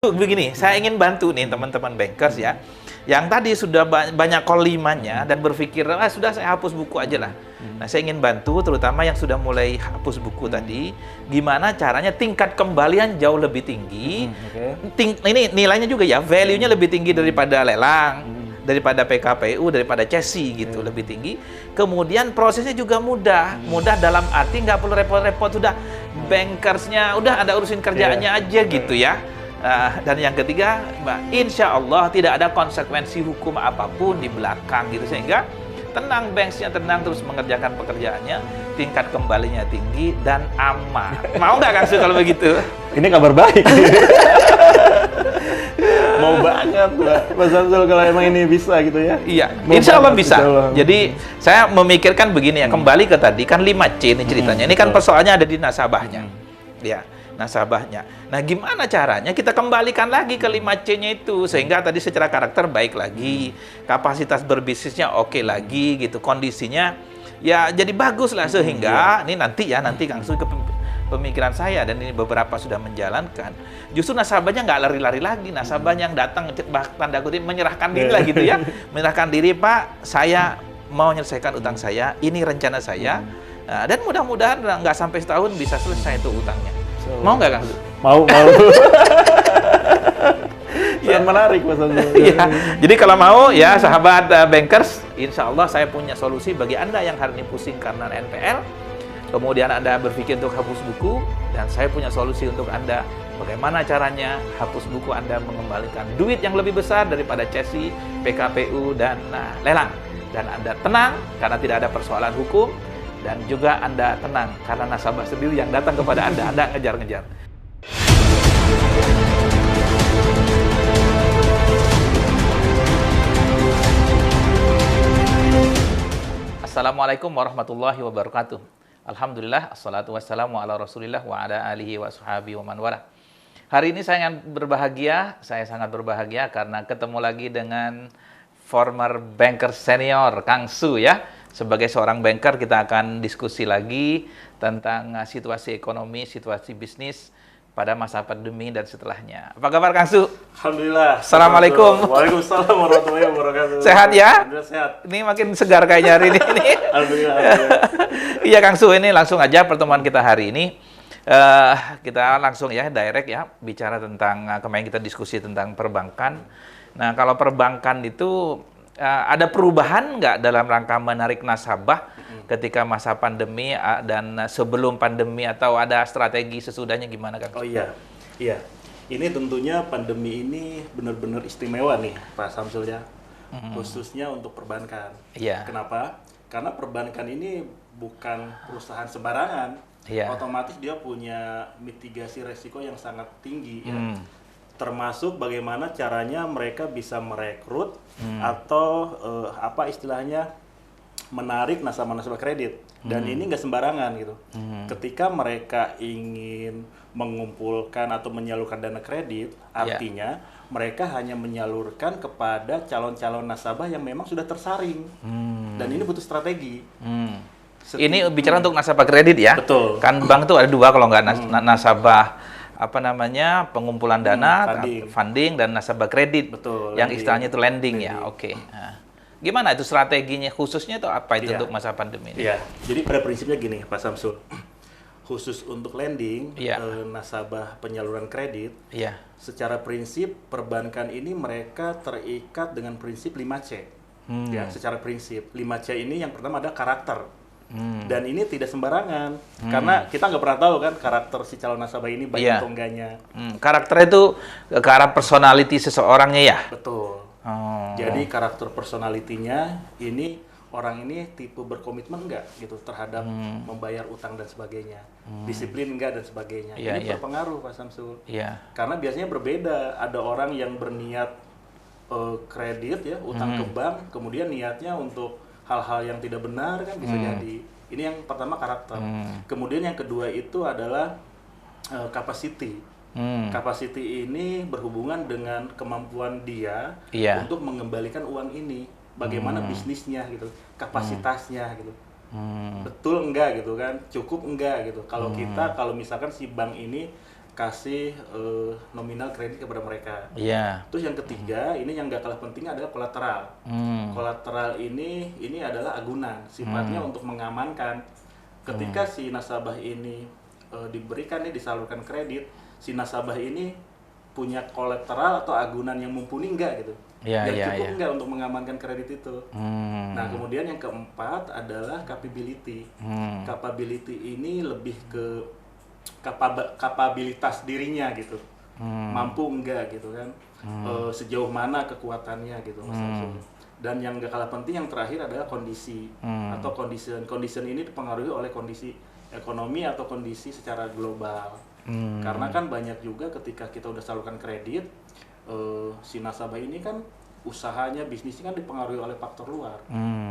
Begini, saya ingin bantu nih teman-teman bankers ya, yang tadi sudah banyak kolimanya dan berpikir, sudah saya hapus buku aja lah. Nah, saya ingin bantu terutama yang sudah mulai hapus buku tadi, gimana caranya tingkat kembalian jauh lebih tinggi. Ini nilainya juga ya, value-nya lebih tinggi daripada lelang, daripada PKPU, daripada CESI gitu, lebih tinggi. Kemudian prosesnya juga mudah, mudah dalam arti nggak perlu repot-repot, sudah bankersnya, udah ada urusin kerjaannya aja gitu ya. Dan yang ketiga, insya Allah tidak ada konsekuensi hukum apapun di belakang gitu, sehingga tenang, banksnya tenang terus mengerjakan pekerjaannya, tingkat kembalinya tinggi dan aman. Mau nggak Kang Su kalau begitu? Ini kabar baik. Mau banget Mas Samsul kalau emang ini bisa gitu ya. Iya, Mau insya Allah banget, bisa. insya Allah. Jadi saya memikirkan begini ya, kembali ke tadi kan 5C ini ceritanya. Ini kan persoalannya ada di nasabahnya. Ya, nasabahnya. Nah, gimana caranya kita kembalikan lagi ke 5C-nya itu sehingga tadi secara karakter baik lagi, kapasitas berbisnisnya oke lagi gitu, kondisinya ya jadi bagus lah sehingga ini nanti Kang Su ke pemikiran saya dan ini beberapa sudah menjalankan. Justru nasabahnya nggak lari-lari lagi, nasabahnya yang datang tanda kutip menyerahkan diri lah gitu ya. Menyerahkan diri, Pak, saya mau menyelesaikan utang saya, ini rencana saya. Nah, dan mudah-mudahan nggak sampai setahun bisa selesai itu utangnya. Mau nggak Kang Su? Mau. Sangat menarik Mas Samsul. Iya. Jadi kalau mau ya sahabat bankers, insya Allah saya punya solusi bagi Anda yang hari ini pusing karena NPL. Kemudian Anda berpikir untuk hapus buku, dan saya punya solusi untuk Anda. Bagaimana caranya hapus buku Anda mengembalikan duit yang lebih besar daripada CESI, PKPU, dan lelang. Dan Anda tenang karena tidak ada persoalan hukum, dan juga Anda tenang karena nasabah sendiri yang datang kepada Anda ngejar-ngejar. Assalamualaikum warahmatullahi wabarakatuh. Alhamdulillah, assalatu wassalamu ala rasulillah wa ala alihi wa sahabi wa man wala. Hari ini saya sangat berbahagia karena ketemu lagi dengan former banker senior Kang Su ya. Sebagai seorang banker kita akan diskusi lagi tentang situasi ekonomi, situasi bisnis pada masa pandemi dan setelahnya. Apa kabar Kang Su? Alhamdulillah. Assalamualaikum. Waalaikumsalam warahmatullahi wabarakatuh. Sehat ya? Alhamdulillah sehat. Ini makin segar kayaknya hari ini. Alhamdulillah. Iya Kang Su, ini langsung aja pertemuan kita hari ini. Kita langsung ya direct ya bicara tentang kemarin kita diskusi tentang perbankan. Nah, kalau perbankan itu ada perubahan nggak dalam rangka menarik nasabah ketika masa pandemi dan sebelum pandemi, atau ada strategi sesudahnya gimana Kang? Oh iya. Ini tentunya pandemi ini benar-benar istimewa nih Pak Samsul ya. Khususnya untuk perbankan. Iya. Kenapa? Karena perbankan ini bukan perusahaan sembarangan. Iya. Otomatis dia punya mitigasi resiko yang sangat tinggi ya. Termasuk bagaimana caranya mereka bisa merekrut atau apa istilahnya menarik nasabah-nasabah kredit, dan ini nggak sembarangan gitu. Ketika mereka ingin mengumpulkan atau menyalurkan dana kredit, artinya mereka hanya menyalurkan kepada calon-calon nasabah yang memang sudah tersaring, dan ini butuh strategi. Ini bicara untuk nasabah kredit ya? Betul. Kan bank itu ada dua kalau nggak nasabah pengumpulan dana, funding, dan nasabah kredit. Betul. Yang istilahnya itu lending ya. Oke. Nah, gimana itu strateginya khususnya itu apa itu untuk masa pandemi ini? Iya. Jadi pada prinsipnya gini Pak Samsul. Khusus untuk lending, nasabah penyaluran kredit, secara prinsip perbankan ini mereka terikat dengan prinsip 5C. Ya, secara prinsip 5C ini yang pertama ada karakter. Dan ini tidak sembarangan, karena kita nggak pernah tahu kan karakter si calon nasabah ini baik atau enggaknya. Karakter itu ke arah personality seseorangnya ya? Betul. Jadi karakter personalitinya ini, orang ini tipe berkomitmen enggak gitu terhadap membayar utang dan sebagainya, disiplin enggak dan sebagainya. Ini berpengaruh Pak Samsul. Karena biasanya berbeda, ada orang yang berniat kredit ya, utang ke bank, kemudian niatnya untuk hal-hal yang tidak benar kan bisa jadi. Ini yang pertama karakter. Kemudian yang kedua itu adalah capacity. Capacity ini berhubungan dengan kemampuan dia untuk mengembalikan uang ini. Bagaimana bisnisnya gitu, kapasitasnya gitu. Betul enggak gitu kan, cukup enggak gitu. Kalau kita, kalau misalkan si bank ini kasih nominal kredit kepada mereka. Iya. Terus yang ketiga, ini yang nggak kalah penting adalah kolateral. Kolateral ini adalah agunan, sifatnya untuk mengamankan ketika si nasabah ini diberikan disalurkan kredit, si nasabah ini punya kolateral atau agunan yang mumpuni enggak gitu. Yang cukup enggak untuk mengamankan kredit itu. Nah, kemudian yang keempat adalah capability. Capability ini lebih ke kapabilitas dirinya gitu. Mampu enggak gitu kan. Sejauh mana kekuatannya gitu Mas Samsul. Dan yang enggak kalah penting yang terakhir adalah kondisi atau condition. Condition ini dipengaruhi oleh kondisi ekonomi atau kondisi secara global. Karena kan banyak juga ketika kita udah salurkan kredit, si nasabah ini kan usahanya, bisnisnya kan dipengaruhi oleh faktor luar,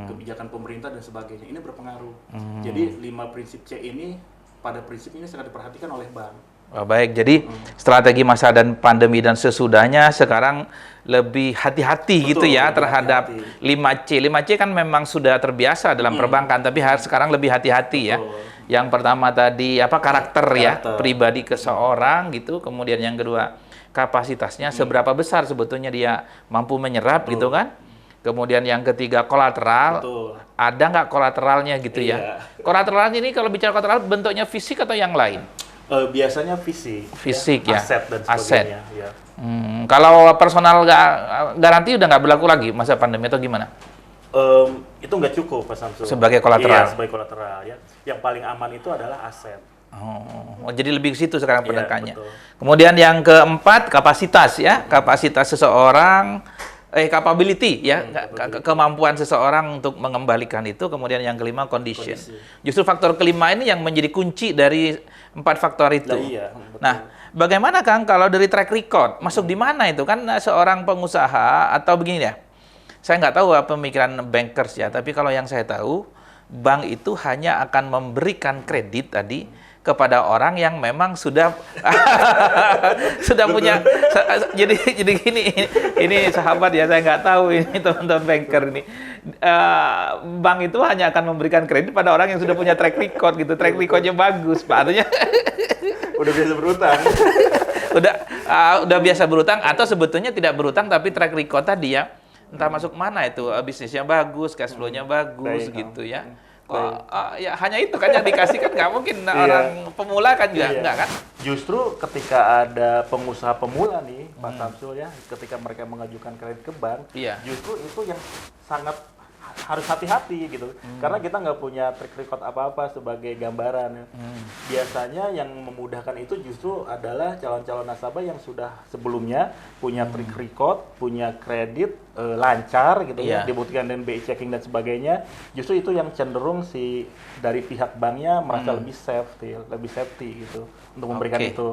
kebijakan pemerintah dan sebagainya. Ini berpengaruh. Jadi 5 prinsip C ini pada prinsip ini sangat diperhatikan oleh bank. Oh, baik, jadi strategi masa dan pandemi dan sesudahnya sekarang lebih hati-hati gitu ya terhadap 5C. 5C kan memang sudah terbiasa dalam perbankan, tapi sekarang lebih hati-hati ya. Yang pertama tadi karakter ya, pribadi ke seorang gitu. Kemudian yang kedua kapasitasnya seberapa besar sebetulnya dia mampu menyerap gitu kan. Kemudian yang ketiga kolateral. Ada nggak kolateralnya gitu ya? Kolateralnya ini kalau bicara kolateral bentuknya fisik atau yang lain? Biasanya fisik ya, aset dan sebagainya. Ya. Kalau personal garansi udah nggak berlaku lagi masa pandemi atau gimana? Itu nggak cukup Pak Samsul. Sebagai kolateral? Iya, sebagai kolateral ya. Yang paling aman itu adalah aset. Jadi lebih ke situ sekarang penekannya. Kemudian yang keempat kapasitas ya, kapasitas seseorang, capability ya, kemampuan seseorang untuk mengembalikan itu. Kemudian yang kelima condition. Justru faktor kelima ini yang menjadi kunci dari 4 faktor itu. Nah, bagaimana Kang kalau dari track record masuk di mana itu kan seorang pengusaha atau begini ya? Saya nggak tahu pemikiran bankers ya, tapi kalau yang saya tahu bank itu hanya akan memberikan kredit tadi kepada orang yang memang sudah sudah punya. Jadi ini sahabat ya, saya nggak tahu ini teman-teman banker ini. Bank itu hanya akan memberikan kredit pada orang yang sudah punya track record gitu, track recordnya bagus, Pak. Artinya udah biasa berutang. udah biasa berutang atau sebetulnya tidak berutang tapi track record tadi ya. Entah masuk mana itu, bisnisnya bagus, cash flow-nya bagus gitu ya. Ya hanya itu kan yang dikasih kan nggak mungkin orang pemula kan juga nggak kan? Justru ketika ada pengusaha pemula nih Pak Samsul ya, ketika mereka mengajukan kredit ke bank, justru itu yang sangat harus hati-hati gitu, karena kita nggak punya track record apa-apa sebagai gambaran ya. Biasanya yang memudahkan itu justru adalah calon-calon nasabah yang sudah sebelumnya punya track record, punya kredit lancar gitu ya, dibuktikan dengan BI checking dan sebagainya. Justru itu yang cenderung dari pihak banknya merasa lebih safety gitu untuk memberikan itu.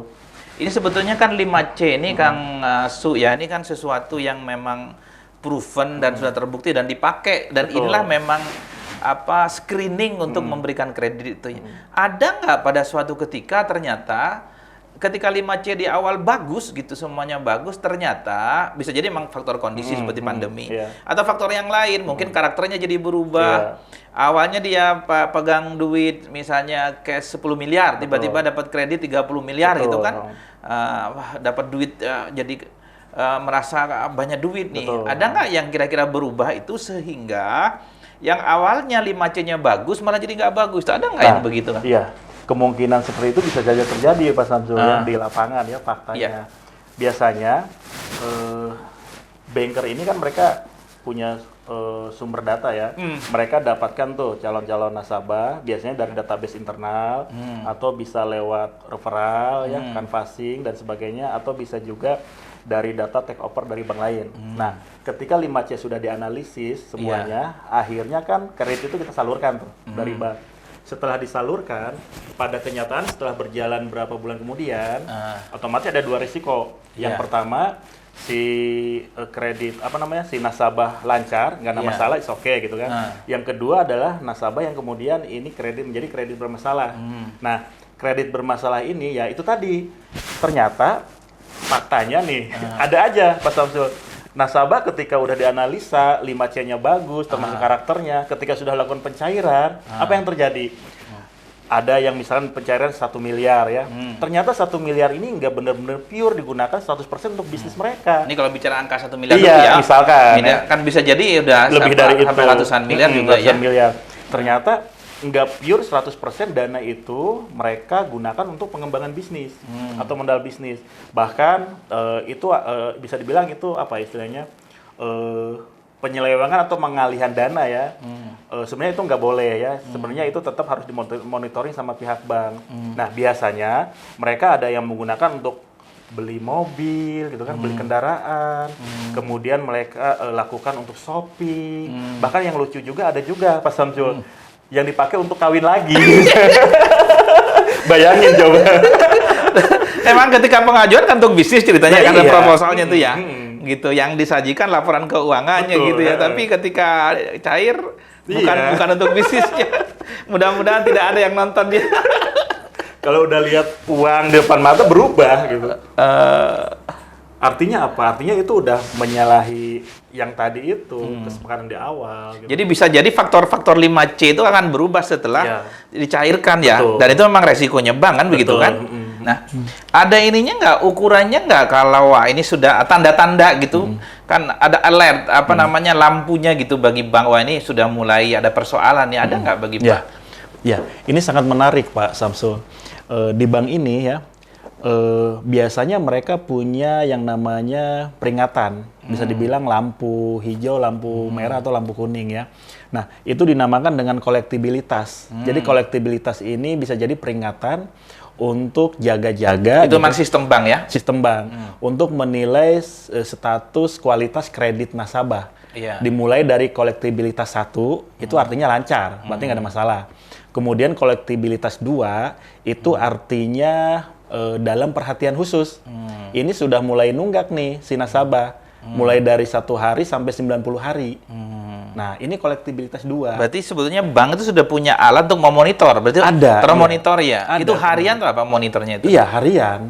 Ini sebetulnya kan 5C ini Kang Su ya, ini kan sesuatu yang memang proven dan sudah terbukti dan dipakai dan inilah memang screening untuk memberikan kredit itu. Ada nggak pada suatu ketika ternyata ketika 5C di awal bagus gitu, semuanya bagus, ternyata bisa jadi memang faktor kondisi seperti pandemi atau faktor yang lain, mungkin karakternya jadi berubah. Awalnya dia pegang duit misalnya cash 10 miliar, tiba-tiba dapat kredit 30 miliar gitu kan. Dapat duit jadi merasa banyak duit nih. Ada nggak yang kira-kira berubah itu sehingga yang awalnya 5C-nya bagus malah jadi nggak bagus? Ada nggak yang begitu kan? Iya, kemungkinan seperti itu bisa saja terjadi Pak Samsul di lapangan ya faktanya. Biasanya banker ini kan mereka punya sumber data ya. Mereka dapatkan tuh calon-calon nasabah biasanya dari database internal atau bisa lewat referral ya, canvassing dan sebagainya, atau bisa juga dari data take over dari bank lain. Nah, ketika 5C sudah dianalisis semuanya, akhirnya kan kredit itu kita salurkan tuh dari bank. Setelah disalurkan, pada kenyataan setelah berjalan berapa bulan kemudian, otomatis ada 2 risiko. Yang pertama, si kredit si nasabah lancar, nggak ada masalah, it's okay gitu kan. Yang kedua adalah nasabah yang kemudian ini menjadi kredit bermasalah. Nah, kredit bermasalah ini ya itu tadi ternyata faktanya nih, ada aja Pak Samsul. Nasabah ketika udah dianalisa, 5C-nya bagus, termasuk karakternya, ketika sudah lakukan pencairan, apa yang terjadi? ada yang misalkan pencairan 1 miliar ya. Ternyata 1 miliar ini nggak benar-benar pure digunakan 100% untuk bisnis mereka. Ini kalau bicara angka 1 miliar iya, rupiah, misalkan ya. kan bisa jadi udah lebih dari itu. sampai ratusan miliar juga ya. Miliar. Ternyata nggak pure 100% dana itu mereka gunakan untuk pengembangan bisnis atau modal bisnis. Bahkan itu bisa dibilang itu apa istilahnya penyelewengan atau pengalihan dana ya. Sebenarnya itu nggak boleh ya. Sebenarnya itu tetap harus dimonitoring sama pihak bank. Nah biasanya mereka ada yang menggunakan untuk beli mobil gitu kan, beli kendaraan, kemudian mereka lakukan untuk shopping. Bahkan yang lucu juga ada juga Pak Samsul yang dipakai untuk kawin lagi. Bayangin coba. Emang ketika pengajuan kan untuk bisnis ceritanya kan, ada proposalnya tuh ya. Gitu, yang disajikan laporan keuangannya. Betul, gitu ya. Tapi ketika cair bukan untuk bisnisnya. Mudah-mudahan tidak ada yang nonton dia. Kalau udah lihat uang di depan mata berubah gitu. Artinya apa? Artinya itu udah menyalahi yang tadi itu kesepakatan di awal. Gitu. Jadi bisa jadi faktor-faktor 5C itu akan berubah setelah dicairkan ya. Betul. Dan itu memang resikonya bank kan. Betul. Begitu kan. Nah, ada ininya nggak, ukurannya nggak kalau ini sudah tanda-tanda gitu, kan ada alert, namanya lampunya gitu bagi bank, wah ini sudah mulai ada persoalan ya, ada nggak bagi bank? Ya, ini sangat menarik Pak Samsul. Di bank ini ya, biasanya mereka punya yang namanya peringatan, bisa dibilang lampu hijau, lampu merah atau lampu kuning ya. Nah, itu dinamakan dengan kolektibilitas. Jadi kolektibilitas ini bisa jadi peringatan untuk jaga-jaga. Itu memang sistem bank ya? Sistem bank. Untuk menilai status kualitas kredit nasabah. Iya. Dimulai dari kolektibilitas 1, itu artinya lancar, berarti nggak ada masalah. Kemudian kolektibilitas 2, itu artinya dalam perhatian khusus. Ini sudah mulai nunggak nih si nasabah. Mulai dari 1 hari sampai 90 hari. Nah, ini kolektibilitas 2. Berarti sebetulnya bank itu sudah punya alat untuk memonitor. Berarti ada, termonitor ya? Ada. Itu harian atau apa monitornya itu? Iya, harian.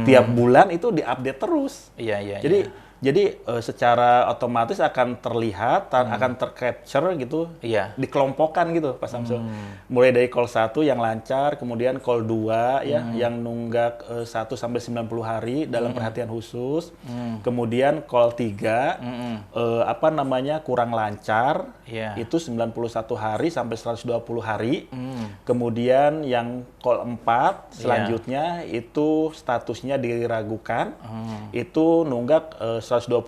Tiap bulan itu diupdate terus. Iya. Jadi secara otomatis akan terlihat, akan tercapture gitu, dikelompokkan gitu Pak Samsul. Mulai dari call 1 yang lancar, kemudian call 2 ya, yang nunggak 1 sampai 90 hari dalam perhatian khusus. Kemudian call 3, kurang lancar, itu 91 hari sampai 120 hari. Kemudian yang call 4 selanjutnya itu statusnya diragukan, itu nunggak 121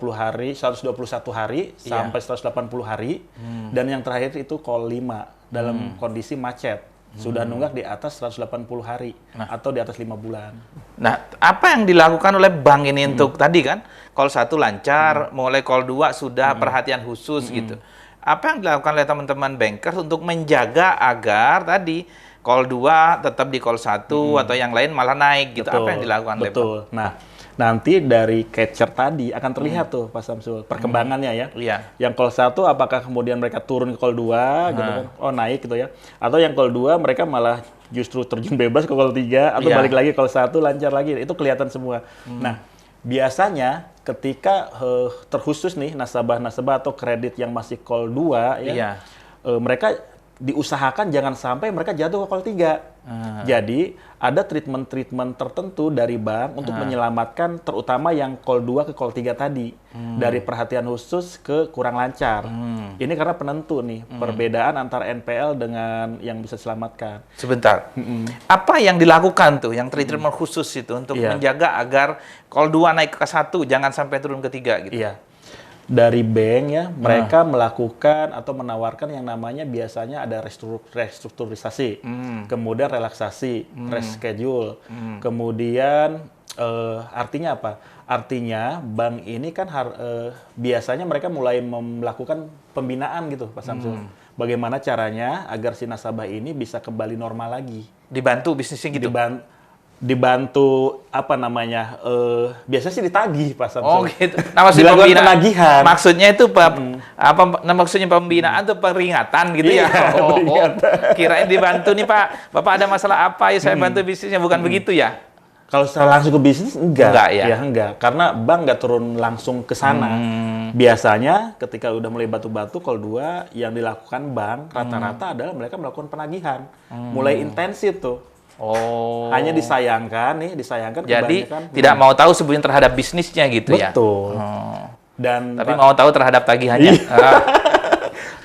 hari sampai 180 hari, dan yang terakhir itu call 5 dalam kondisi macet, sudah nunggak di atas 180 hari atau di atas 5 bulan. Nah, apa yang dilakukan oleh bank ini untuk tadi kan, call 1 lancar, mulai call 2 sudah perhatian khusus gitu. Apa yang dilakukan oleh teman-teman bankers untuk menjaga agar tadi call 2 tetap di call 1 atau yang lain malah naik gitu? Apa yang dilakukan oleh bank? Nah, nanti dari catcher tadi akan terlihat tuh Pak Samsul perkembangannya ya. Yang call 1 apakah kemudian mereka turun ke call 2 gitu kan, naik gitu ya. Atau yang call 2 mereka malah justru terjun bebas ke call 3 atau balik lagi call 1 lancar lagi. Itu kelihatan semua. Nah, biasanya ketika terkhusus nih nasabah-nasabah atau kredit yang masih call 2 ya, mereka diusahakan jangan sampai mereka jatuh ke call 3. Jadi ada treatment-treatment tertentu dari bank untuk menyelamatkan terutama yang call 2 ke call 3 tadi. Dari perhatian khusus ke kurang lancar. Ini karena penentu nih, perbedaan antara NPL dengan yang bisa diselamatkan. Sebentar. Apa yang dilakukan tuh, yang treatment khusus itu untuk menjaga agar call 2 naik ke 1, jangan sampai turun ke 3 gitu? Iya. Dari bank ya, mereka melakukan atau menawarkan yang namanya biasanya ada restrukturisasi, kemudian relaksasi, reschedule, kemudian artinya apa? Artinya bank ini kan biasanya mereka mulai melakukan pembinaan gitu Pak Samsul. Bagaimana caranya agar si nasabah ini bisa kembali normal lagi? Dibantu bisnisnya gitu? Dibantu biasanya sih ditagih Pak Samsul. Oh gitu. Nah, maksudnya penagihan. Maksudnya itu maksudnya pembinaan atau peringatan gitu ya? Kirain dibantu nih Pak. Bapak ada masalah apa ya saya bantu bisnisnya, bukan begitu ya? Kalau langsung ke bisnis enggak ya? Enggak. Karena bank nggak turun langsung ke sana. Biasanya ketika udah mulai batu-batu call 2 yang dilakukan bank rata-rata adalah mereka melakukan penagihan. Mulai intensif tuh. Hanya disayangkan Jadi kebanyakan tidak mau tahu sebenarnya terhadap bisnisnya gitu ya. Betul. Dan tapi mau tahu terhadap tagihannya.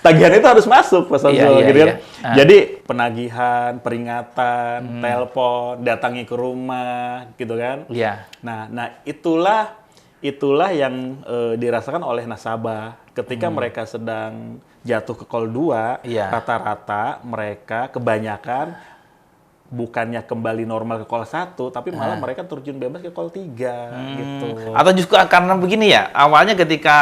Tagihan itu harus masuk Pak Samsul, gitu kan. Iya. Jadi penagihan, peringatan, telepon, datangi ke rumah, gitu kan. Iya. Nah itulah yang dirasakan oleh nasabah ketika mereka sedang jatuh ke call 2, rata-rata mereka kebanyakan bukannya kembali normal ke call 1, tapi malah mereka terjun bebas ke call 3 gitu. Atau justru karena begini ya, awalnya ketika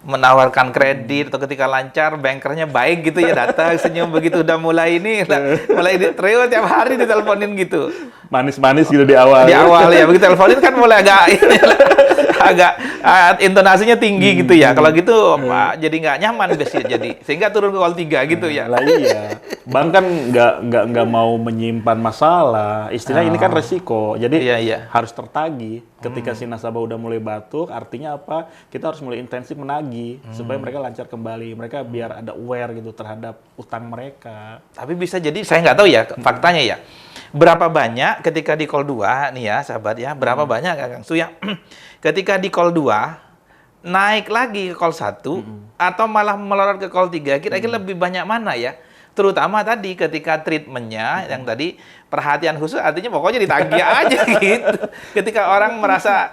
menawarkan kredit atau ketika lancar, bankernya baik gitu ya, datang senyum, begitu udah mulai teriuk tiap hari diteleponin gitu. Manis-manis gitu di awal. Di awal ya, begitu teleponin kan mulai agak intonasinya tinggi gitu ya. Kalau gitu jadi nggak nyaman biasanya sehingga turun ke call 3 gitu ya. Lah iya. Bank kan nggak mau menyimpan masalah. Istilah ini kan resiko. Jadi harus tertagih. Ketika si nasabah udah mulai batuk, artinya apa? Kita harus mulai intensif menagih supaya mereka lancar kembali. Mereka biar ada aware gitu terhadap utang mereka. Tapi bisa jadi saya nggak tahu ya faktanya ya. Berapa banyak ketika di call 2 nih ya sahabat ya, berapa banyak Kang Su yang ketika di call 2 naik lagi ke call 1 atau malah melorot ke call 3, kira-kira lebih banyak mana ya? Terutama tadi ketika treatmentnya yang tadi perhatian khusus, artinya pokoknya ditagih aja gitu. Ketika orang merasa,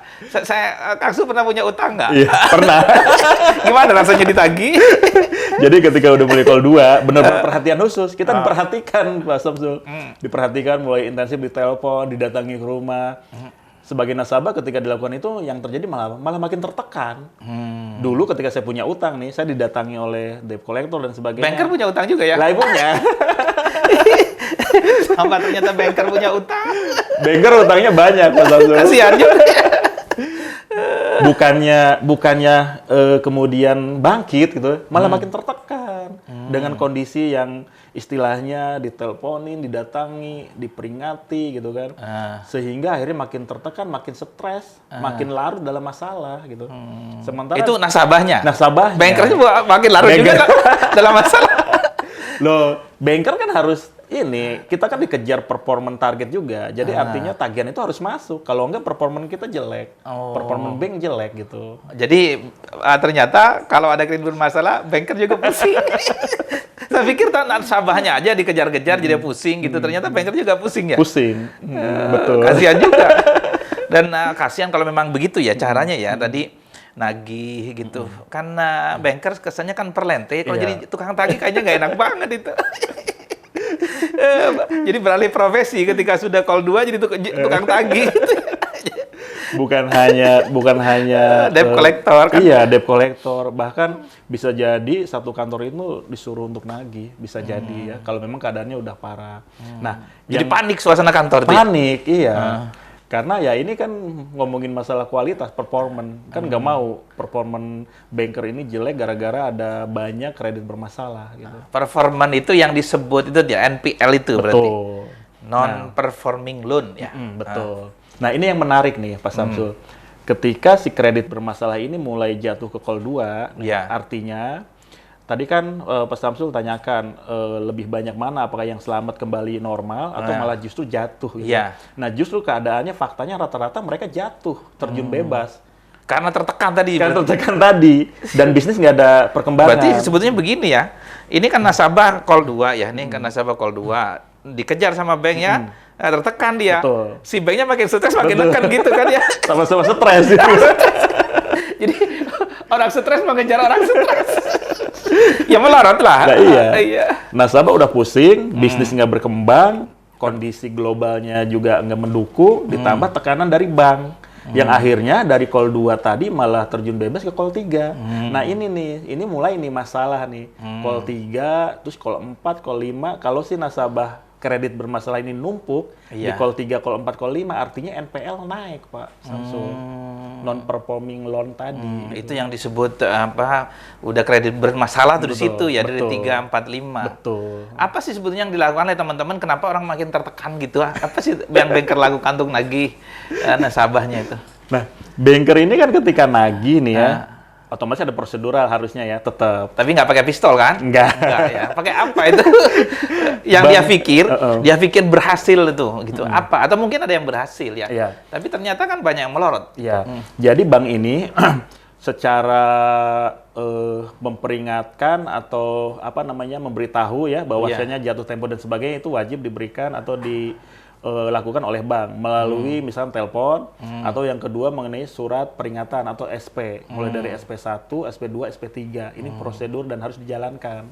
Kang Su pernah punya utang nggak? Iya, pernah. Gimana rasanya ditagih? Jadi ketika udah mulai call 2, benar-benar perhatian khusus. Kita diperhatikan, Pak Samsul. Diperhatikan, mulai intensif ditelepon, didatangi ke rumah. Sebagai nasabah ketika dilakukan itu, yang terjadi malah makin tertekan. Dulu ketika saya punya utang nih, saya didatangi oleh debt collector dan sebagainya. Banker punya utang juga ya? Lah, punya. Sampai ternyata banker punya utang. Banker utangnya banyak, Pak Samsul. Kasihan juga. Bukannya kemudian bangkit gitu, malah makin tertekan dengan kondisi yang istilahnya diteleponin, didatangi, diperingati gitu kan, sehingga akhirnya makin tertekan, makin stres, makin larut dalam masalah gitu. Sementara itu nasabahnya, bankernya makin larut juga dalam masalah. Loh, banker kan harus kita kan dikejar performance target juga. Jadi artinya tagihan itu harus masuk. Kalau enggak performance kita jelek. Performance bank jelek gitu. Jadi ternyata kalau ada kredit bermasalah, banker juga pusing. Saya pikir nasabahnya aja dikejar-kejar jadi pusing gitu. Ternyata banker juga pusing ya? Pusing. Betul. Kasihan juga. Dan kasihan kalau memang begitu ya caranya ya. Tadi nagih gitu. Karena banker kesannya kan perlente. Kalau jadi tukang tagih kayaknya nggak enak banget itu. Jadi beralih profesi ketika sudah call 2 jadi tukang tagih. bukan hanya debt collector kan? Iya, debt collector. Bahkan bisa jadi satu kantor itu disuruh untuk nagih, bisa jadi ya kalau memang keadaannya udah parah. Nah, jadi panik suasana kantor tuh. Panik, iya. Karena ya ini kan ngomongin masalah kualitas, performance. Kan nggak mau performance banker ini jelek gara-gara ada banyak kredit bermasalah gitu. Performance itu yang disebut itu ya NPL itu berarti. Betul. Non-performing loan ya. Betul. Nah, ini yang menarik nih Pak Samsul. Ketika si kredit bermasalah ini mulai jatuh ke call 2, artinya tadi kan Pak Samsul tanyakan lebih banyak mana, apakah yang selamat kembali normal atau malah justru jatuh gitu. Nah, justru keadaannya faktanya rata-rata mereka jatuh, terjun bebas. Karena tertekan tadi. Dan bisnis nggak ada perkembangan. Berarti sebetulnya begini ya, ini kan nasabah call 2 ya, ini kan nasabah call 2, dikejar sama banknya, tertekan dia. Betul. Si banknya makin stres, makin tekan gitu kan ya. Sama-sama stres. Jadi orang stres mengejar orang stres. Ya melorot lah. Nah, iya. Nasabah udah pusing, bisnis nggak berkembang, kondisi globalnya juga nggak mendukung, ditambah tekanan dari bank. Yang akhirnya dari call 2 tadi malah terjun bebas ke call 3. Nah ini mulai nih masalah nih. Call 3, terus call 4, call 5, kalau si nasabah kredit bermasalah ini numpuk, di call 3, call 4, call 5, artinya NPL naik, Pak Samsul. Non-performing loan tadi. Itu yang disebut udah kredit bermasalah tuh di situ ya, dari 3, 4, 5. Betul. Apa sih sebetulnya yang dilakukan oleh teman-teman, kenapa orang makin tertekan gitu? Apa sih yang banker lakukan untuk nagih nasabahnya itu? Nah, banker ini kan ketika nagih nih ya, Otomatis ada prosedural harusnya ya, tetap. Tapi nggak pakai pistol kan? Nggak ya. Pakai apa itu? Yang dia pikir berhasil itu, gitu. Apa? Atau mungkin ada yang berhasil ya. Tapi ternyata kan banyak yang melorot. Iya. Jadi bank ini secara memperingatkan atau memberitahu ya bahwasanya jatuh tempo dan sebagainya itu wajib diberikan atau dilakukan oleh bank melalui misalnya telepon atau yang kedua mengenai surat peringatan atau SP mulai dari SP1, SP2, SP3 ini prosedur dan harus dijalankan.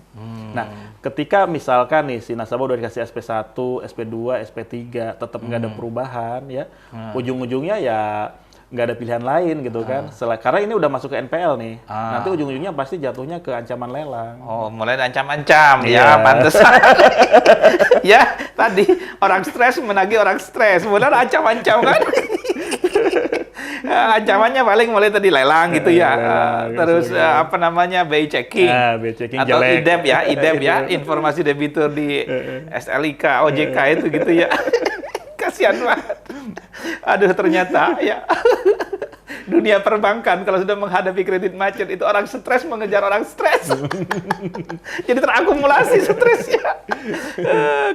Nah, ketika misalkan nih si nasabah udah dikasih SP1, SP2, SP3 tetap nggak ada perubahan ya, ujung-ujungnya ya nggak ada pilihan lain gitu kan. Karena ini udah masuk ke NPL nih. Nanti ujung-ujungnya pasti jatuhnya ke ancaman lelang. Oh, mulai ancam-ancam ya, pantesan. Ya, tadi orang stres menagih orang stres. Mulai ancam-ancam kan. Ancamannya paling mulai tadi lelang gitu ya. Terus BI checking. BI checking atau jelek. IDEP ya, informasi debitur di SLIK, OJK itu gitu ya. Kasihan banget. Aduh, ternyata ya dunia perbankan kalau sudah menghadapi kredit macet itu orang stres mengejar orang stres. Jadi terakumulasi stresnya.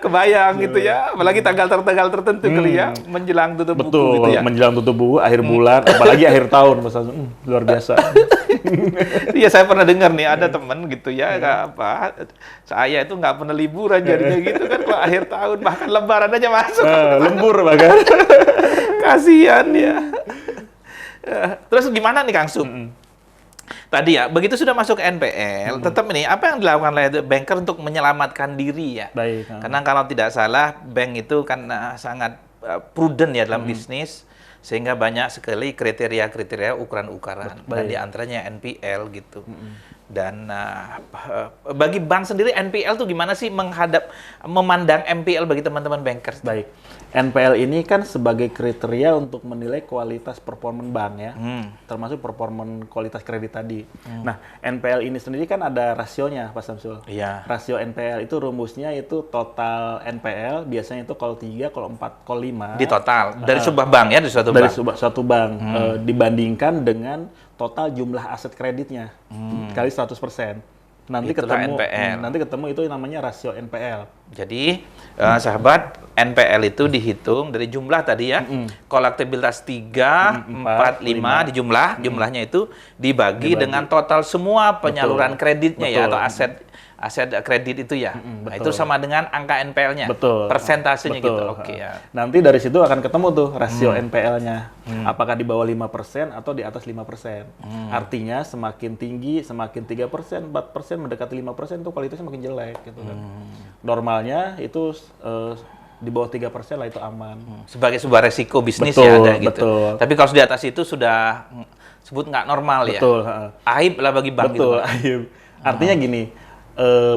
Kebayang gitu ya, apalagi tanggal tertentu kali ya menjelang tutup buku gitu ya. Menjelang tutup buku akhir bulan, apalagi akhir tahun misalnya, luar biasa. Iya, saya pernah dengar nih ada teman gitu ya, saya itu nggak pernah liburan jadinya gitu kan, kalau akhir tahun bahkan lebaran aja masuk. Lembur bahkan. Kasihan ya. Terus gimana nih Kang Sup? Tadi ya, begitu sudah masuk ke NPL, tetap ini apa yang dilakukan oleh banker untuk menyelamatkan diri ya? Baik. Karena kalau tidak salah, bank itu kan sangat prudent ya dalam bisnis, sehingga banyak sekali kriteria-kriteria ukuran-ukuran, dan di antaranya NPL gitu. Dan bagi bank sendiri NPL tuh gimana sih memandang NPL bagi teman-teman bankers? Baik, NPL ini kan sebagai kriteria untuk menilai kualitas performan bank ya, termasuk performan kualitas kredit tadi. Nah, NPL ini sendiri kan ada rasionya, Pak Samsul. Iya. Rasio NPL itu rumusnya itu total NPL, biasanya itu call 3, call 4, call 5. Di total, dari sebuah bank ya, dari suatu bank? Dari suatu bank, dibandingkan dengan total jumlah aset kreditnya kali 100%. Nanti ketemu itu namanya rasio NPL. Jadi sahabat, NPL itu dihitung dari jumlah tadi ya, kolektibilitas 3, 4, 5 di jumlahnya itu dibagi dengan total semua penyaluran kreditnya ya, atau aset kredit itu ya. Nah, itu sama dengan angka NPL-nya. Persentasenya gitu. Oke ya. Nanti dari situ akan ketemu tuh rasio NPL-nya. Apakah di bawah 5% atau di atas 5%. Artinya semakin tinggi, semakin 3%, 4% mendekati 5% tuh kualitasnya makin jelek gitu kan. Normalnya itu di bawah 3% lah itu aman. Sebagai sebuah resiko bisnis ya ada gitu. Tapi kalau di atas itu sudah sebut nggak normal ya. Aib lah bagi bank gitu. Aib. Artinya gini,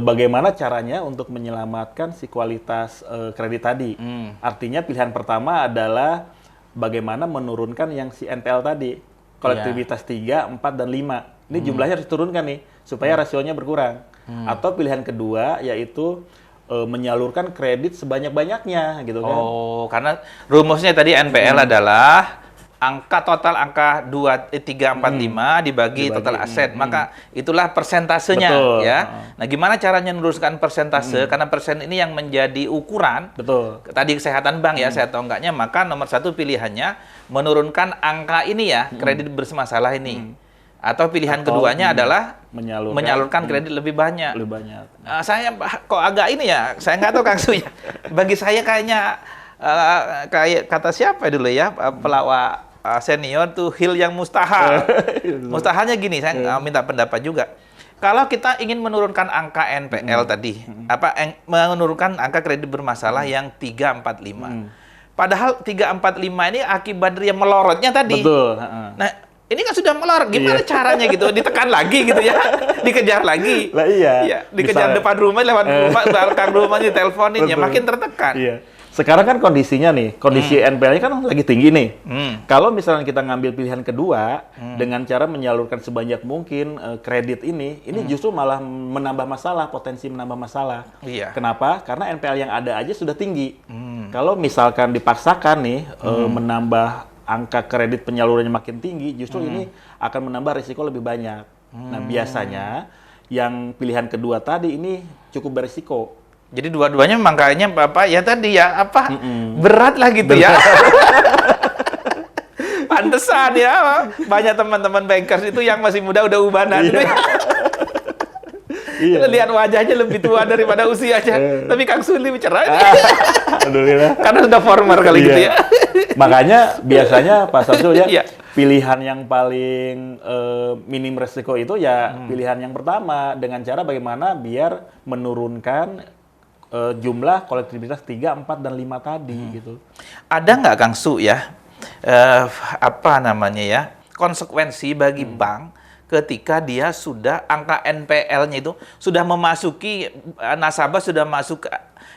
bagaimana caranya untuk menyelamatkan si kualitas kredit tadi. Artinya pilihan pertama adalah bagaimana menurunkan yang si NPL tadi. Kolektibilitas 3, 4, dan 5. Ini jumlahnya harus diturunkan nih, supaya rasionya berkurang. Atau pilihan kedua yaitu menyalurkan kredit sebanyak-banyaknya gitu kan. Oh, karena rumusnya tadi NPL adalah total angka 2, 3, 4, 5 dibagi total aset, maka itulah persentasenya. Ya. Nah, gimana caranya menurunkan persentase? Karena persen ini yang menjadi ukuran. Tadi kesehatan bank ya, sehat atau enggaknya, maka nomor satu pilihannya menurunkan angka ini ya, kredit bermasalah ini. Atau pilihan keduanya adalah menyalurkan kredit lebih banyak. Saya kok agak ini ya, saya nggak tahu Kang Su ya. Bagi saya kayaknya kayak kata siapa dulu ya, pelawak senior tuh hil yang mustahil. Mustahalnya gini, saya minta pendapat juga. Kalau kita ingin menurunkan angka NPL tadi, menurunkan angka kredit bermasalah yang 3, 4, 5. Padahal 3, 4, 5 ini akibat dari melorotnya tadi. Nah, ini kan sudah melorot, gimana caranya gitu? Ditekan lagi gitu ya, dikejar lagi. Lah iya. Dikejar depan rumah, lewat rumah, belakang rumahnya teleponin, ya makin tertekan. Sekarang kan kondisinya nih, kondisi NPL-nya kan lagi tinggi nih. Kalau misalnya kita ngambil pilihan kedua dengan cara menyalurkan sebanyak mungkin kredit ini justru malah menambah masalah, potensi menambah masalah. Kenapa? Karena NPL yang ada aja sudah tinggi. Kalau misalkan dipaksakan nih menambah angka kredit penyalurannya makin tinggi, justru ini akan menambah risiko lebih banyak. Nah, biasanya yang pilihan kedua tadi ini cukup berisiko. Jadi dua-duanya memang kayaknya Bapak ya tadi ya berat lah gitu ya. Pantesan ya, banyak teman-teman bankers itu yang masih muda udah ubanan. Iya. Lihat wajahnya lebih tua daripada usianya. Tapi Kang Suli bicara Alhamdulillah. karena sudah former kali gitu ya. Makanya biasanya Pak Samsul ya, pilihan yang paling minim resiko itu ya pilihan yang pertama dengan cara bagaimana biar menurunkan jumlah kolektibilitas 3, 4, dan 5 tadi gitu. Ada nggak Kang Su ya, apa namanya ya, konsekuensi bagi bank ketika dia sudah angka NPL-nya itu sudah memasuki nasabah sudah masuk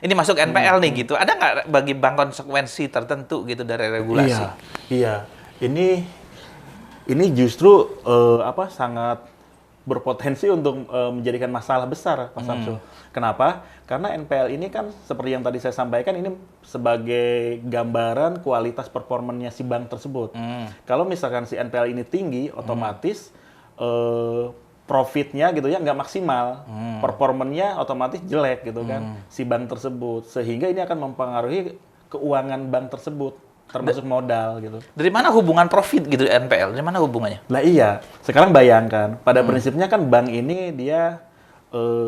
ini masuk NPL nih gitu. Ada nggak bagi bank konsekuensi tertentu gitu dari regulasi? Iya. Ini justru sangat berpotensi untuk menjadikan masalah besar, Pak Samsul. Kenapa? Karena NPL ini kan seperti yang tadi saya sampaikan, ini sebagai gambaran kualitas performanya si bank tersebut. Kalau misalkan si NPL ini tinggi, otomatis profitnya gitu ya nggak maksimal, performanya otomatis jelek gitu kan si bank tersebut, sehingga ini akan mempengaruhi keuangan bank tersebut, termasuk modal gitu. Dari mana hubungan profit gitu NPL? Dari mana hubungannya? Lah iya, sekarang bayangkan pada prinsipnya kan bank ini dia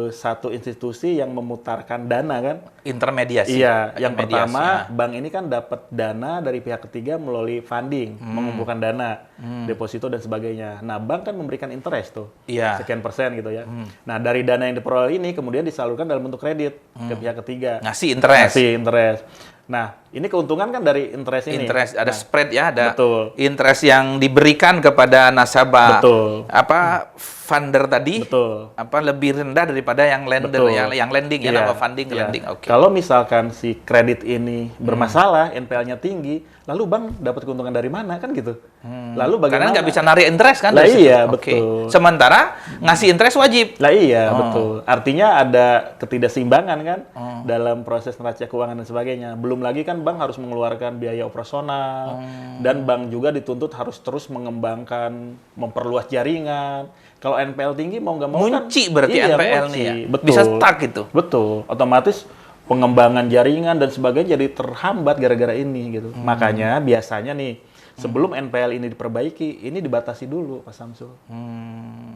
satu institusi yang memutarkan dana kan? Intermediasi. Iya, yang pertama bank ini kan dapat dana dari pihak ketiga melalui funding, mengumpulkan dana, deposito dan sebagainya. Nah, bank kan memberikan interest tuh, sekian persen gitu ya. Nah, dari dana yang diperoleh ini kemudian disalurkan dalam bentuk kredit ke pihak ketiga. Ngasih interest. Nah, ini keuntungan kan dari interest ini. Interest, ada spread ya, ada betul. Interest yang diberikan kepada nasabah. Betul. Funder tadi, betul. Lebih rendah daripada yang lender, yang lending ya, nama funding, lending. Okay. Kalau misalkan si kredit ini bermasalah, NPL-nya tinggi, lalu bank dapat keuntungan dari mana kan gitu? Lalu bagaimana? Karena nggak bisa narik interest kan? Lah iya, betul. Sementara ngasih interest wajib. Lah iya, betul. Artinya ada ketidakseimbangan kan dalam proses neraca keuangan dan sebagainya. Belum lagi kan bank harus mengeluarkan biaya operasional dan bank juga dituntut harus terus mengembangkan, memperluas jaringan. Kalau NPL tinggi mau nggak mau munci kan, berarti NPL nih ya, betul. Bisa stuck gitu. Betul, otomatis pengembangan jaringan dan sebagainya jadi terhambat gara-gara ini gitu. Makanya biasanya nih sebelum NPL ini diperbaiki, ini dibatasi dulu Pak Samsul.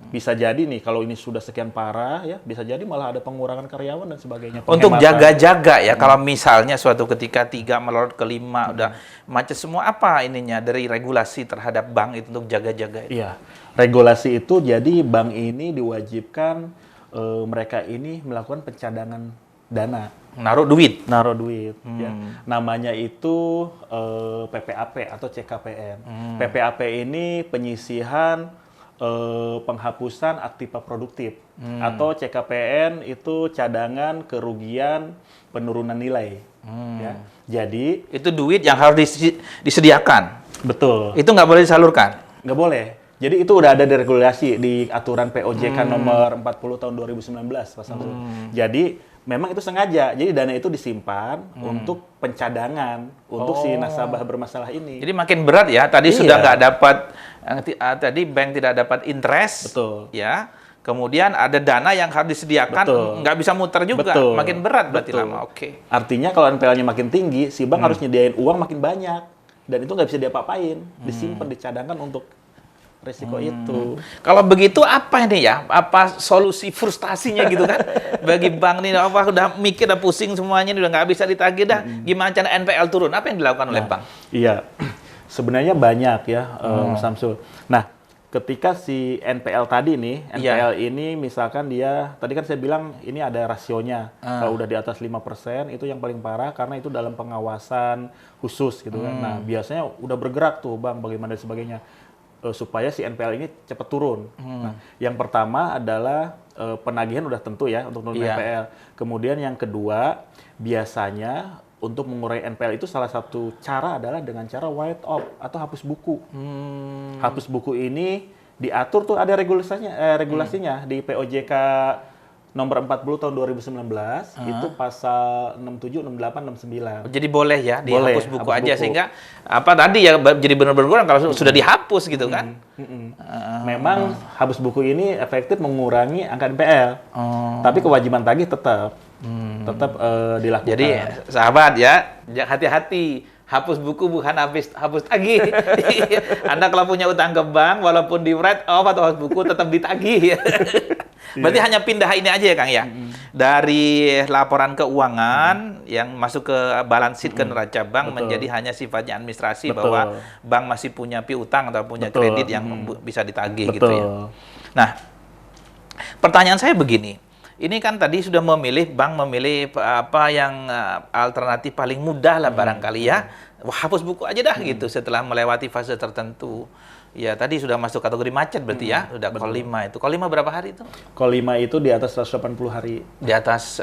Bisa jadi nih kalau ini sudah sekian parah ya, bisa jadi malah ada pengurangan karyawan dan sebagainya. Untuk jaga-jaga ya, kalau misalnya suatu ketika 3 melorot ke 5 udah macet semua, apa ininya dari regulasi terhadap bank itu untuk jaga-jaga itu? Iya, regulasi itu jadi bank ini diwajibkan mereka ini melakukan pencadangan dana. Naruh duit ya. Namanya itu PPAP atau CKPN. PPAP ini penyisihan penghapusan aktiva produktif, atau CKPN itu cadangan kerugian penurunan nilai. Ya. Jadi itu duit yang harus disediakan. Betul. Itu nggak boleh disalurkan. Nggak boleh. Jadi itu udah ada di regulasi di aturan POJK nomor 40 tahun 2019, Pak Samsul. Jadi memang itu sengaja. Jadi dana itu disimpan untuk pencadangan untuk si nasabah bermasalah ini. Jadi makin berat ya. Tadi sudah nggak dapat, tadi bank tidak dapat interest. Betul. Ya. Kemudian ada dana yang harus disediakan, nggak bisa muter juga. Betul. Makin berat berarti lama. Oke. Artinya kalau NPL-nya makin tinggi, si bank harus nyediain uang makin banyak. Dan itu nggak bisa diapa-apain. Disimpan, dicadangkan untuk resiko itu. Kalau begitu apa ini ya? Apa solusi frustasinya gitu kan? Bagi bank nih, udah mikir, udah pusing semuanya, udah nggak bisa ditagih dah. Gimana cara NPL turun? Apa yang dilakukan oleh bank? Iya, sebenarnya banyak ya, Samsul. Nah, ketika si NPL tadi nih, NPL ini misalkan dia, tadi kan saya bilang ini ada rasionya. Kalau udah di atas 5%, itu yang paling parah karena itu dalam pengawasan khusus gitu kan. Nah, biasanya udah bergerak tuh bank, bagaimana dan sebagainya. Supaya si NPL ini cepat turun. Nah, yang pertama adalah penagihan udah tentu ya untuk turun NPL. Kemudian yang kedua, biasanya untuk mengurai NPL itu salah satu cara adalah dengan cara write off atau hapus buku. Hapus buku ini diatur tuh ada regulasinya di POJK nomor 40 tahun 2019 itu pasal 67, 68, 69. Jadi boleh ya dihapus buku hapus aja buku. sehingga apa tadi ya jadi benar-benar kurang kalau sudah dihapus gitu kan. Memang hapus buku ini efektif mengurangi angka NPL. Tapi kewajiban tagih tetap dilakukan. Jadi sahabat ya, hati-hati. Hapus buku bukan hapus tagih. Anda kalau punya utang ke bank, walaupun di write off atau hapus buku tetap ditagih. Berarti hanya pindah ini aja ya Kang ya. Dari laporan keuangan yang masuk ke balance sheet ke neraca bank menjadi hanya sifatnya administrasi bahwa bank masih punya piutang atau punya kredit yang bisa ditagih gitu ya. Nah, pertanyaan saya begini. Ini kan tadi sudah bank memilih apa yang alternatif paling mudah lah barangkali ya. Wah, hapus buku aja dah gitu setelah melewati fase tertentu. Ya, tadi sudah masuk kategori macet berarti ya. Sudah call 5 itu. Call 5 berapa hari itu? Call 5 itu di atas 180 hari. Di atas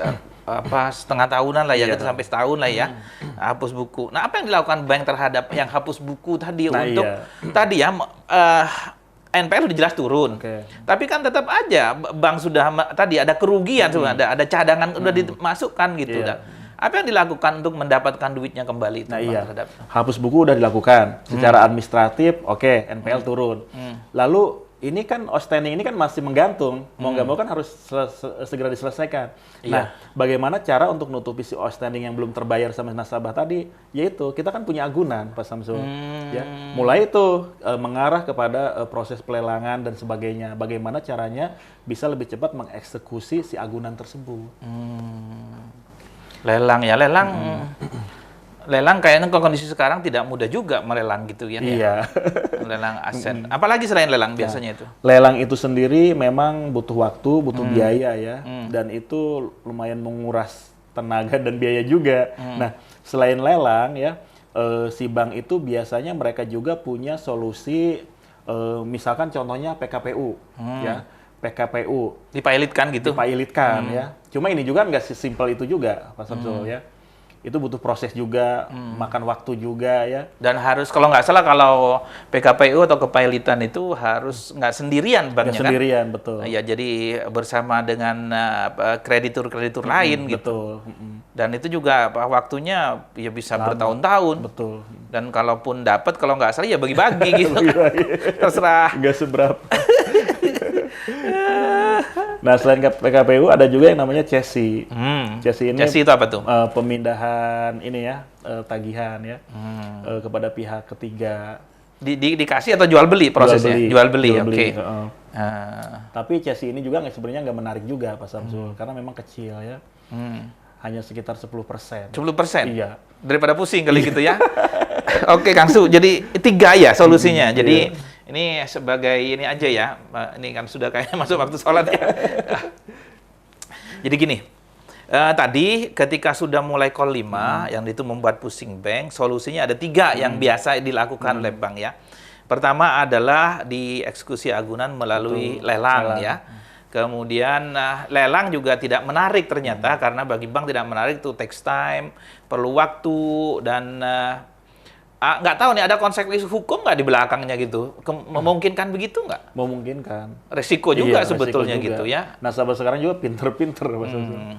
setengah tahunan lah ya, gitu, sampai setahun lah ya. Hapus buku. Nah, apa yang dilakukan bank terhadap yang hapus buku tadi untuk tadi ya NPL sudah jelas turun, tapi kan tetap aja bank sudah tadi ada kerugian, sudah ada cadangan sudah dimasukkan gitu. Apa yang dilakukan untuk mendapatkan duitnya kembali? Terhadap hapus buku udah dilakukan secara administratif, NPL turun. Lalu ini kan outstanding ini kan masih menggantung, mau nggak mau kan harus segera diselesaikan. Nah, bagaimana cara untuk nutupi si outstanding yang belum terbayar sama nasabah tadi? Yaitu kita kan punya agunan, Pak Samsul. Ya, mulai itu mengarah kepada proses pelelangan dan sebagainya. Bagaimana caranya bisa lebih cepat mengeksekusi si agunan tersebut? Lelang ya, lelang kayaknya kondisi sekarang tidak mudah juga melelang gitu ya. Iya. Lelang aset. Apalagi selain lelang biasanya itu? Lelang itu sendiri memang butuh waktu, butuh biaya ya. Dan itu lumayan menguras tenaga dan biaya juga. Nah, selain lelang ya, si bank itu biasanya mereka juga punya solusi, misalkan contohnya PKPU ya. PKPU. Dipilotkan gitu? Dipilotkan ya. Cuma ini juga nggak sesimpel itu juga, Pak Samsul ya. Itu butuh proses juga, makan waktu juga ya. Dan harus kalau nggak salah kalau PKPU atau kepilotan itu harus nggak sendirian banknya kan? Sendirian, betul. Ya jadi bersama dengan kreditur-kreditur lain gitu. Dan itu juga waktunya ya bisa bertahun-tahun. Betul. Dan kalaupun dapat kalau nggak salah ya bagi-bagi gitu. Terserah. Nggak seberapa. Nah, selain PKPU ada juga yang namanya CESI. CESI itu apa tuh? Pemindahan ini ya, tagihan ya, kepada pihak ketiga. Dikasih atau jual beli prosesnya? Jual beli. Oke. Tapi CESI ini juga sebenarnya nggak menarik juga, Pak Samsul, karena memang kecil ya. Hanya sekitar 10%. 10%? Iya. Daripada pusing kali gitu ya. Oke, Kang Su. Jadi 3 ya solusinya. Jadi ini sebagai ini aja ya. Ini kan sudah kayaknya masuk waktu sholat ya. Jadi gini. Tadi ketika sudah mulai call 5 yang itu membuat pusing bank, solusinya ada 3 yang biasa dilakukan oleh bank ya. Pertama adalah dieksekusi agunan melalui lelang ya. Kemudian lelang juga tidak menarik ternyata karena bagi bank tidak menarik itu takes time, perlu waktu dan nggak tahu nih ada konsekuensi hukum nggak di belakangnya gitu. Memungkinkan begitu nggak? Memungkinkan. Resiko juga sebetulnya gitu ya. Nasabah sekarang juga pinter-pinter.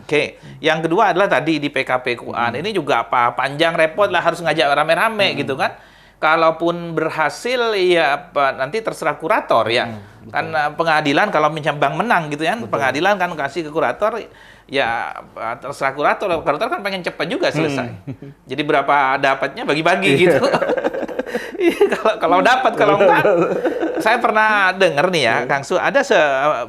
Oke. Yang kedua adalah tadi di PKPQan. Ini juga panjang repot lah harus ngajak rame-rame gitu kan. Kalaupun berhasil ya nanti terserah kurator ya. Kan pengadilan kalau bank menang gitu ya, pengadilan kan kasih ke kurator ya terserah kurator. Kurator kan pengen cepat juga selesai. Jadi berapa dapatnya bagi-bagi gitu. Kalau dapat, kalau enggak. Saya pernah dengar nih ya, Kang Su, ada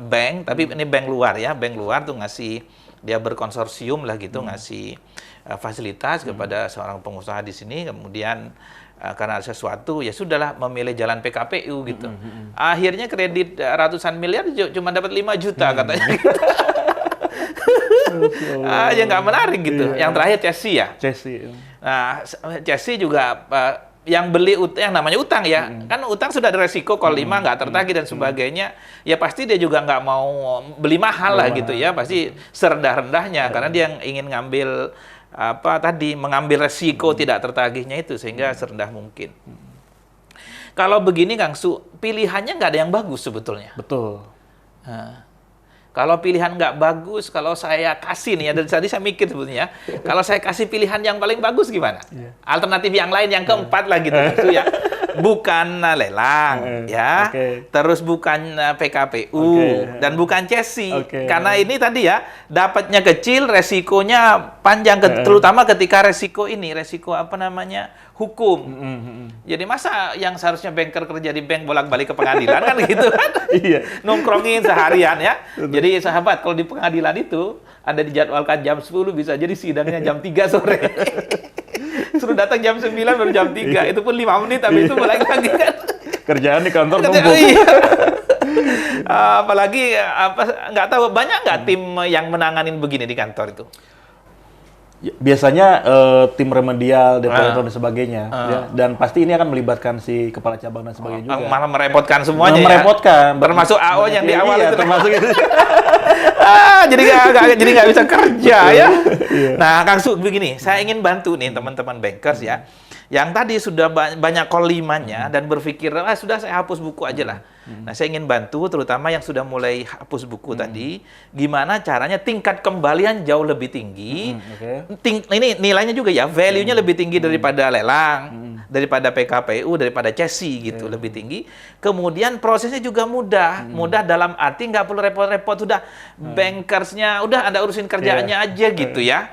bank tapi ini bank luar ya, bank luar tuh ngasih dia berkonsorsium lah gitu ngasih fasilitas kepada seorang pengusaha di sini, kemudian karena sesuatu ya sudahlah memilih jalan PKPU gitu. Akhirnya kredit ratusan miliar cuma dapat 5 juta katanya. Ya nggak menarik gitu. Yang terakhir CESI ya. Nah, CESI juga yang beli yang namanya utang ya. Kan utang sudah ada resiko kalau 5 nggak tertagih dan sebagainya. Ya pasti dia juga nggak mau beli mahal lah gitu ya. Pasti serendah-rendahnya karena dia yang ingin ngambil mengambil resiko tidak tertagihnya itu sehingga serendah mungkin. Kalau begini Kang Su, pilihannya nggak ada yang bagus sebetulnya. Betul. Kalau pilihan nggak bagus, kalau saya kasih nih ya, dari tadi saya mikir sebetulnya, kalau saya kasih pilihan yang paling bagus gimana? Alternatif yang lain, yang keempat lah gitu, ya. Bukan lelang, ya. Terus bukan PKPU, dan bukan CESI. Karena ini tadi ya, dapatnya kecil, resikonya panjang, terutama ketika resiko apa namanya, hukum. Jadi masa yang seharusnya banker kerja di bank bolak-balik ke pengadilan kan gitu kan? Nongkrongin seharian ya. Jadi sahabat, kalau di pengadilan itu ada dijadwalkan jam 10, bisa jadi sidangnya jam 3 sore. Suruh datang jam 9 baru jam 3. Itu pun 5 menit, tapi itu balik lagi kan. Kerjaan di kantor numpuk. Apalagi nggak tahu, banyak nggak tim yang menanganin begini di kantor itu? Biasanya tim remedial, detektor dan sebagainya, ya. Dan pasti ini akan melibatkan si kepala cabang dan sebagainya juga. Malah merepotkan semuanya, merepotkan, termasuk AO yang di awal itu. Termasuk itu. Jadi nggak bisa kerja ya. Nah, Kang Su, begini, saya ingin bantu nih teman-teman bankers ya, yang tadi sudah banyak kolimannya dan berpikir, sudah saya hapus buku aja lah. Nah, saya ingin bantu terutama yang sudah mulai hapus buku tadi, gimana caranya tingkat kembalian jauh lebih tinggi. Ini nilainya juga ya, value-nya lebih tinggi daripada lelang, daripada PKPU, daripada CESI gitu, lebih tinggi. Kemudian prosesnya juga mudah, mudah dalam arti nggak perlu repot-repot, sudah bankersnya, udah Anda urusin kerjaannya aja gitu ya.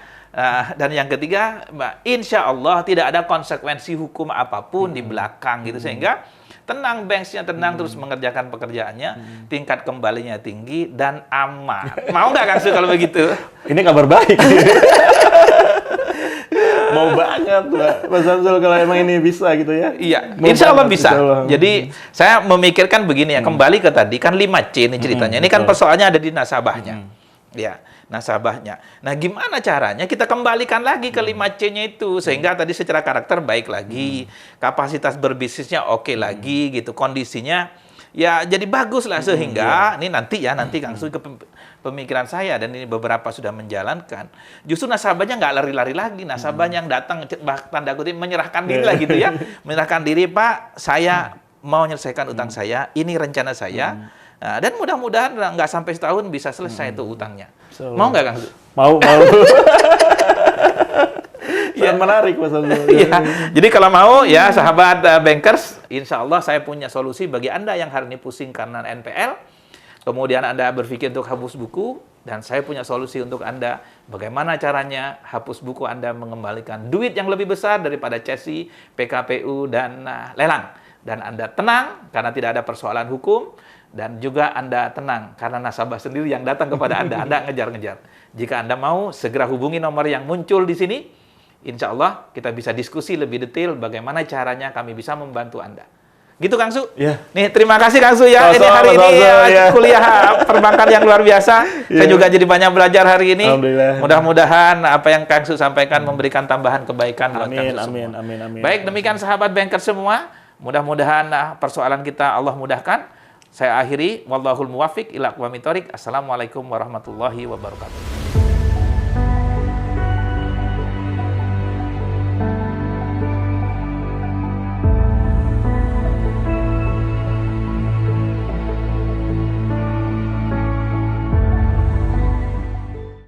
Dan yang ketiga, insya Allah tidak ada konsekuensi hukum apapun di belakang gitu, sehingga tenang, banksnya tenang, terus mengerjakan pekerjaannya, tingkat kembalinya tinggi dan aman. Mau nggak Kang Su kalau begitu? Ini kabar baik. Mau banget Mas Samsul kalau emang ini bisa gitu ya. Iya, insya Allah bisa. Jadi saya memikirkan begini ya, kembali ke tadi kan 5C ini ceritanya. Ini kan persoalannya ada di nasabahnya. Ya, nasabahnya. Nah, gimana caranya kita kembalikan lagi ke 5C-nya itu sehingga tadi secara karakter baik lagi, kapasitas berbisnisnya oke lagi gitu, kondisinya ya jadi bagus lah sehingga ini nanti Kang Su, ke pemikiran saya dan ini beberapa sudah menjalankan. Justru nasabahnya nggak lari-lari lagi, nasabah yang datang tanda kutip menyerahkan diri lah gitu ya. Menyerahkan diri, Pak, saya mau menyelesaikan utang saya, ini rencana saya. Nah, dan mudah-mudahan nggak sampai setahun bisa selesai itu utangnya. Mau nggak, Kang? Mau. Ya, menarik Mas Samsul. Ya. Jadi kalau mau ya sahabat bankers, insya Allah saya punya solusi bagi Anda yang hari ini pusing karena NPL. Kemudian Anda berpikir untuk hapus buku, dan saya punya solusi untuk Anda. Bagaimana caranya hapus buku Anda mengembalikan duit yang lebih besar daripada CESI, PKPU, dan lelang. Dan Anda tenang karena tidak ada persoalan hukum. Dan juga Anda tenang karena nasabah sendiri yang datang kepada Anda. Anda ngejar-ngejar. Jika Anda mau, segera hubungi nomor yang muncul di sini. Insya Allah kita bisa diskusi lebih detail bagaimana caranya kami bisa membantu Anda. Gitu Kang Su? Yeah. Nih, terima kasih Kang Su ya. Ini hari ini kuliah perbankan yang luar biasa. Saya juga jadi banyak belajar hari ini. Mudah-mudahan apa yang Kang Su sampaikan memberikan tambahan kebaikan buat Kang Su semua. Amin. Baik, demikian sahabat banker semua. Mudah-mudahan persoalan kita Allah mudahkan. Saya akhiri, wallahul muwafiq ila aqwamit thoriq. Assalamualaikum warahmatullahi wabarakatuh.